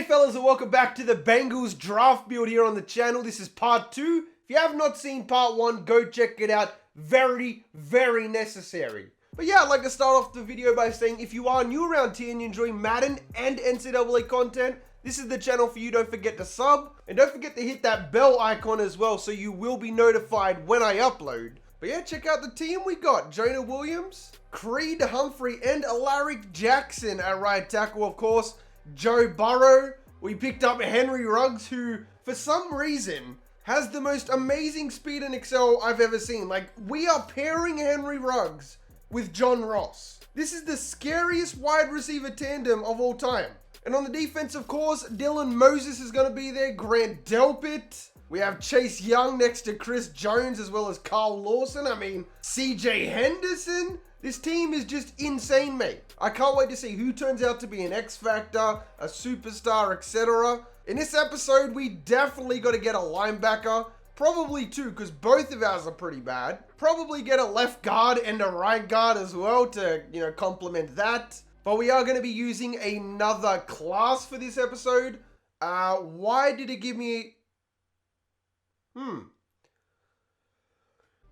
G'day fellas and welcome back to the Bengals draft build here on the channel. This is part 2. If you have not seen part 1, go check it out. Very, very necessary. But yeah, I'd like to start off the video by saying if you are new around here and you enjoy Madden and NCAA content, this is the channel for you. Don't forget to sub and don't forget to hit that bell icon as well so you will be notified when I upload. But yeah, check out the team we got. Jonah Williams, Creed Humphrey, and Alaric Jackson at right tackle, of course. Joe Burrow. We picked up Henry Ruggs, who, for some reason, has the most amazing speed and excel I've ever seen. Like, we are pairing Henry Ruggs with John Ross. This is the scariest wide receiver tandem of all time. And on the defense, of course, Dylan Moses is going to be there. Grant Delpit. We have Chase Young next to Chris Jones, as well as Carl Lawson. I mean, CJ Henderson. This team is just insane, mate. I can't wait to see who turns out to be an X Factor, a superstar, etc. In this episode, we definitely got to get a linebacker. Probably two, because both of ours are pretty bad. Probably get a left guard and a right guard as well to, complement that. But we are going to be using another class for this episode. Why did it give me...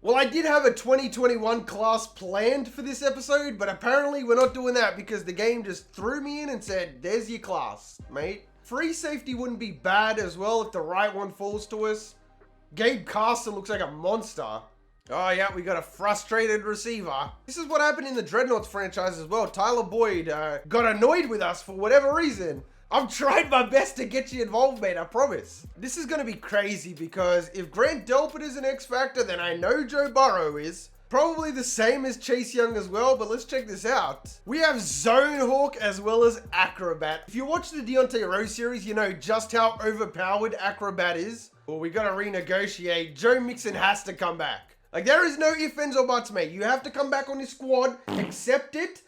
Well, I did have a 2021 class planned for this episode, but apparently we're not doing that because the game just threw me in and said, there's your class, mate. Free safety wouldn't be bad as well if the right one falls to us. Gabe Carson looks like a monster. Oh yeah, we got a frustrated receiver. This is what happened in the Dreadnoughts franchise as well. Tyler Boyd got annoyed with us for whatever reason. I've tried my best to get you involved, mate, I promise. This is going to be crazy because if Grant Delpit is an X Factor, then I know Joe Burrow is. Probably the same as Chase Young as well, but let's check this out. We have Zone Hawk as well as Acrobat. If you watch the Deontay Rose series, you know just how overpowered Acrobat is. Well, we got to renegotiate. Joe Mixon has to come back. Like, there is no ifs, ands, or buts, mate. You have to come back on this squad, accept it.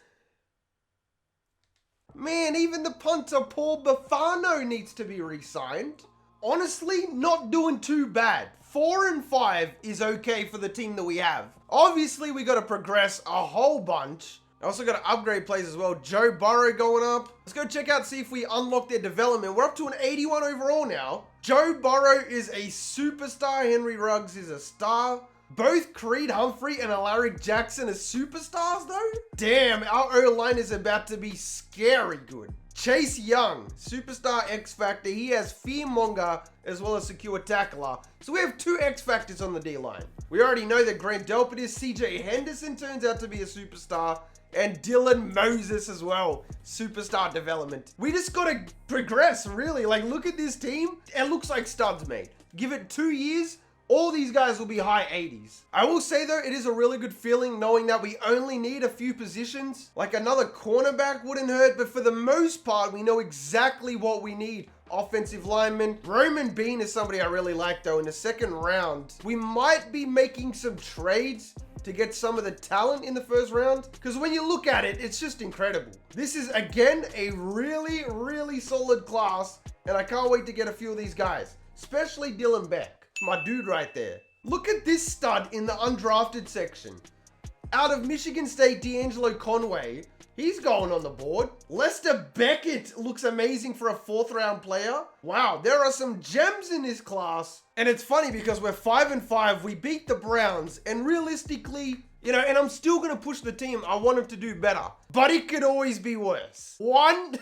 Man, even the punter, Paul Bafano, needs to be re-signed. Honestly, not doing too bad. 4-5 is okay for the team that we have. Obviously, we got to progress a whole bunch. I also got to upgrade plays as well. Joe Burrow going up. Let's go check out, see if we unlock their development. We're up to an 81 overall now. Joe Burrow is a superstar. Henry Ruggs is a star. Both Creed Humphrey and Alaric Jackson are superstars though? Damn, our O-line is about to be scary good. Chase Young, superstar X Factor. He has fearmonger as well as secure tackler. So we have two X Factors on the D-line. We already know that Grant Delpit is. CJ Henderson turns out to be a superstar. And Dylan Moses as well. Superstar development. We just gotta progress, really. Like, look at this team. It looks like studs, mate. Give it 2 years. All these guys will be high 80s. I will say though, it is a really good feeling knowing that we only need a few positions. Like another cornerback wouldn't hurt, but for the most part, we know exactly what we need. Offensive lineman. Roman Bean is somebody I really like though in the second round. We might be making some trades to get some of the talent in the first round. Because when you look at it, it's just incredible. This is, again, a really, really solid class. And I can't wait to get a few of these guys. Especially Dylan Beck. My dude right there. Look at this stud in the undrafted section. Out of Michigan State, Deangelo Conway. He's going on the board. Lester Beckett looks amazing for a 4th round player. Wow, there are some gems in this class. And it's funny because we're 5-5. We beat the Browns. And realistically, and I'm still going to push the team. I want them to do better. But it could always be worse. 1-8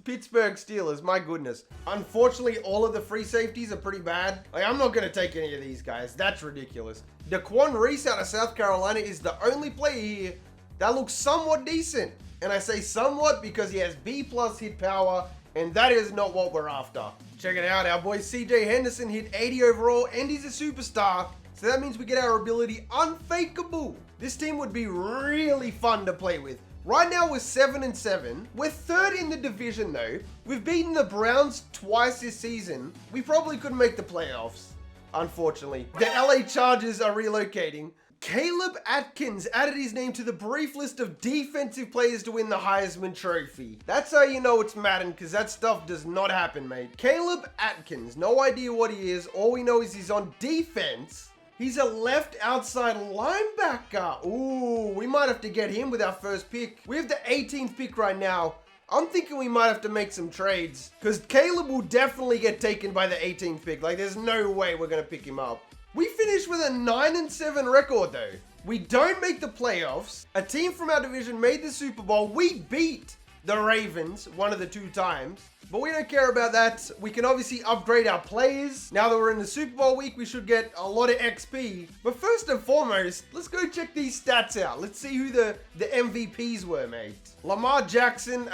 Pittsburgh Steelers, my goodness. Unfortunately, all of the free safeties are pretty bad. Like, I'm not going to take any of these guys. That's ridiculous. Daquan Reese out of South Carolina is the only player here that looks somewhat decent. And I say somewhat because he has B+ hit power, and that is not what we're after. Check it out. Our boy CJ Henderson hit 80 overall, and he's a superstar. So that means we get our ability Unfakeable. This team would be really fun to play with. Right now, we're 7-7. We're 3rd in the division, though. We've beaten the Browns twice this season. We probably couldn't make the playoffs, unfortunately. The LA Chargers are relocating. Caleb Atkins added his name to the brief list of defensive players to win the Heisman Trophy. That's how you know it's Madden, because that stuff does not happen, mate. Caleb Atkins, no idea what he is. All we know is he's on defense. He's a left outside linebacker. Ooh, we might have to get him with our first pick. We have the 18th pick right now. I'm thinking we might have to make some trades because Caleb will definitely get taken by the 18th pick. Like, there's no way we're going to pick him up. We finished with a 9-7 record though. We don't make the playoffs. A team from our division made the Super Bowl. We beat the Ravens one of the 2 times, but we don't care about that. We can obviously upgrade our players. Now that we're in the Super Bowl week, we should get a lot of XP. But first and foremost, let's go check these stats out. Let's see who the MVPs were, mate. Lamar Jackson,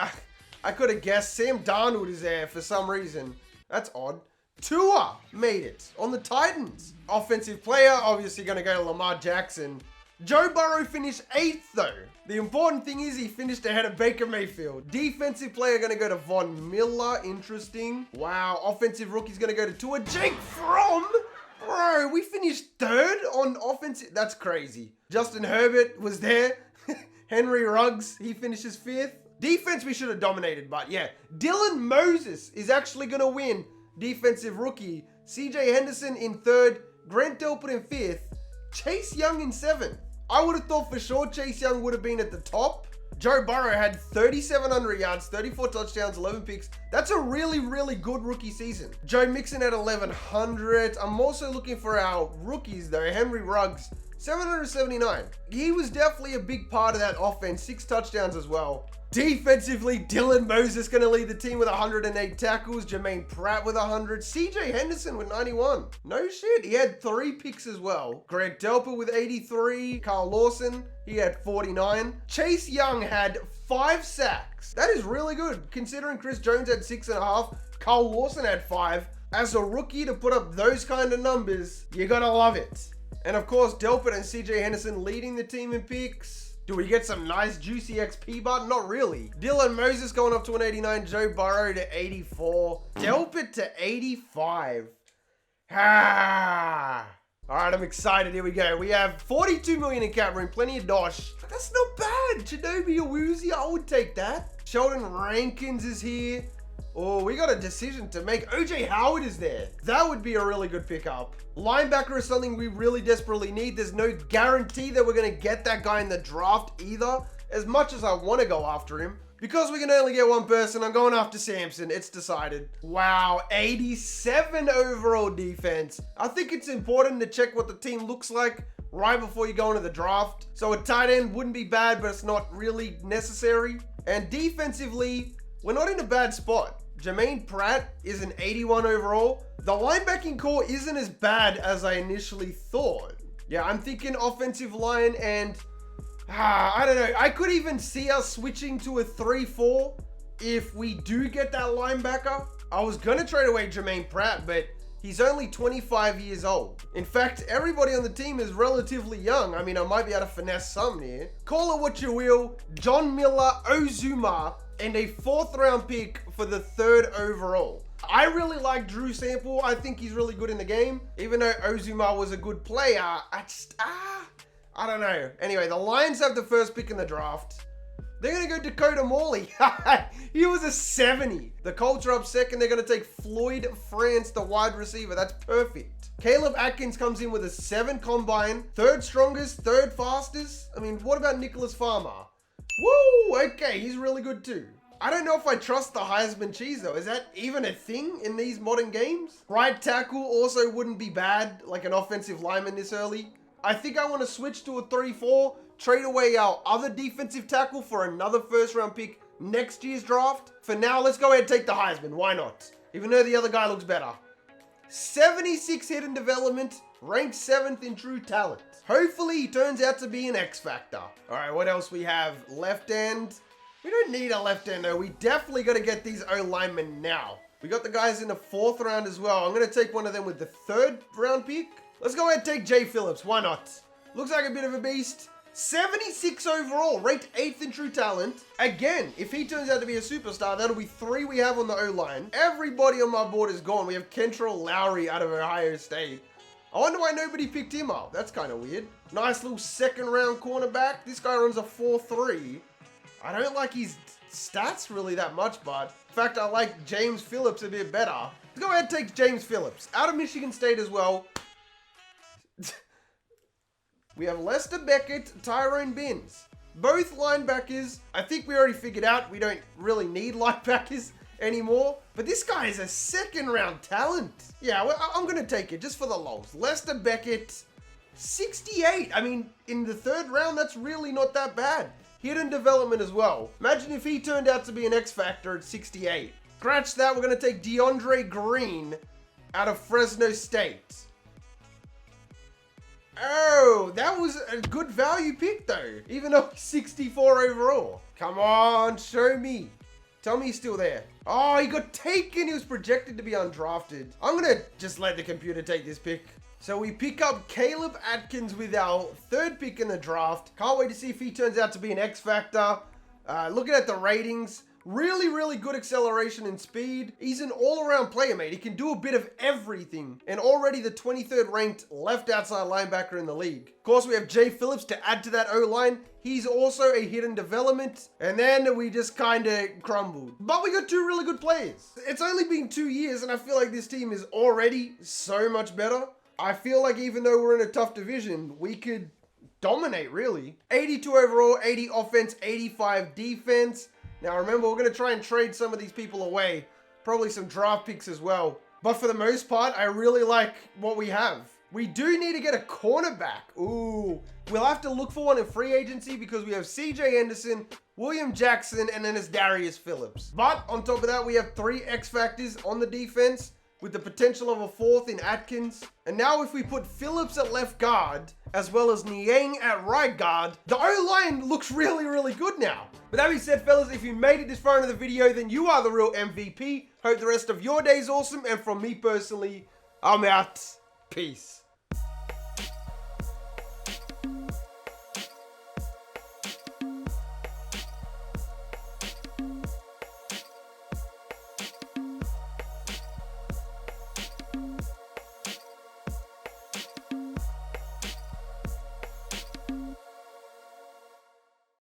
I could have guessed. Sam Darnold is there for some reason. That's odd. Tua made it on the Titans. Offensive player, obviously going to go to Lamar Jackson. Joe Burrow finished 8th though. The important thing is he finished ahead of Baker Mayfield. Defensive player going to go to Von Miller. Interesting. Wow. Offensive rookie's going to go to Tua. Jake Fromm. Bro, we finished 3rd on offensive. That's crazy. Justin Herbert was there. Henry Ruggs, he finishes 5th. Defense we should have dominated, but yeah. Dylan Moses is actually going to win defensive rookie. CJ Henderson in 3rd. Grant Delpit in 5th. Chase Young in 7th. I would have thought for sure Chase Young would have been at the top. Joe Burrow had 3,700 yards, 34 touchdowns, 11 picks. That's a really, really good rookie season. Joe Mixon at 1,100. I'm also looking for our rookies though. Henry Ruggs, 779. He was definitely a big part of that offense. 6 touchdowns as well. Defensively, Dylan Moses going to lead the team with 108 tackles. Jermaine Pratt with 100. CJ Henderson with 91. No shit. He had 3 picks as well. Greg Delpit with 83. Carl Lawson, he had 49. Chase Young had 5 sacks. That is really good considering Chris Jones had 6.5. Carl Lawson had 5. As a rookie to put up those kind of numbers, you got to love it. And of course, Delpit and CJ Henderson leading the team in picks. Do we get some nice juicy XP, but not really. Dylan Moses going up to an 89. Joe Burrow to 84. Delpit to 85. All right, I'm excited. Here we go. We have 42 million in cap room. Plenty of dosh. That's not bad. Chidobe Awuzie, I would take that. Sheldon Rankins is here. Oh, we got a decision to make. OJ Howard is there. That would be a really good pickup. Linebacker is something we really desperately need. There's no guarantee that we're going to get that guy in the draft either, as much as I want to go after him. Because we can only get one person, I'm going after Samson. It's decided. Wow, 87 overall defense. I think it's important to check what the team looks like right before you go into the draft. So a tight end wouldn't be bad, but it's not really necessary. And defensively, we're not in a bad spot. Jermaine Pratt is an 81 overall. The linebacking core isn't as bad as I initially thought. Yeah, I'm thinking offensive line and I don't know. I could even see us switching to a 3-4 if we do get that linebacker. I was going to trade away Jermaine Pratt, but he's only 25 years old. In fact, everybody on the team is relatively young. I mean, I might be able to finesse some here. Call it what you will. John Miller, Ozuma, and a 4th round pick for the 3rd overall. I really like Drew Sample. I think he's really good in the game. Even though Ozuma was a good player, I don't know. Anyway, the Lions have the 1st pick in the draft. They're going to go Dakota Morley. He was a 70. The Colts are up 2nd. They're going to take Floyd France, the wide receiver. That's perfect. Caleb Atkins comes in with a 7 combine. 3rd strongest, 3rd fastest. I mean, what about Nicholas Farmer? Woo! Okay, he's really good too. I don't know if I trust the Heisman cheese though. Is that even a thing in these modern games? Right tackle also wouldn't be bad, like an offensive lineman this early. I think I want to switch to a 3-4, trade away our other defensive tackle for another 1st round pick next year's draft. For now, let's go ahead and take the Heisman. Why not? Even though the other guy looks better. 76 hidden development, ranked 7th in true talent. Hopefully he turns out to be an X factor. All right, what else we have? Left end. We don't need a left end though. We definitely got to get these O linemen now. We got the guys in the 4th round as well. I'm going to take one of them with the 3rd round pick. Let's go ahead and take Jay Phillips. Why not? Looks like a bit of a beast. 76 overall, ranked 8th in true talent. Again, if he turns out to be a superstar, that'll be 3 we have on the O-line. Everybody on my board is gone. We have Kentrell Lowry out of Ohio State. I wonder why nobody picked him up. That's kind of weird. Nice little 2nd round cornerback. This guy runs a 4.3. I don't like his stats really that much, but in fact, I like James Phillips a bit better. Let's go ahead and take James Phillips. Out of Michigan State as well. We have Lester Beckett, Tyrone Binns. Both linebackers, I think we already figured out we don't really need linebackers anymore. But this guy is a second round talent. Yeah, well, I'm going to take it just for the lols. Lester Beckett, 68. I mean, in the third round, that's really not that bad. Hidden development as well. Imagine if he turned out to be an X Factor at 68. Scratch that, we're going to take Deandre Green out of Fresno State. Oh, that was a good value pick though, even though he's 64 overall. Come on, show me. Tell me he's still there. Oh, he got taken. He was projected to be undrafted. I'm going to just let the computer take this pick. So we pick up Caleb Atkins with our third pick in the draft. Can't wait to see if he turns out to be an X Factor. Looking at the ratings, really good acceleration and speed. He's an all-around player, mate. He can do a bit of everything. And already the 23rd ranked left outside linebacker in the league. Of course, we have Jay Phillips to add to that O-line. He's also a hidden development. And then we just kind of crumbled. But we got two really good players. It's only been 2 years, and I feel like this team is already so much better. I feel like even though we're in a tough division, we could dominate, really. 82 overall, 80 offense, 85 defense. Now, remember, we're going to try and trade some of these people away. Probably some draft picks as well. But for the most part, I really like what we have. We do need to get a cornerback. Ooh. We'll have to look for one in free agency because we have CJ Anderson, William Jackson, and then it's Darius Phillips. But on top of that, we have 3 X Factors on the defense, with the potential of a 4th in Atkins. And now if we put Phillips at left guard, as well as Niang at right guard, the O-line looks really good now. But that being said, fellas, if you made it this far into the video, then you are the real MVP. Hope the rest of your day is awesome. And from me personally, I'm out. Peace.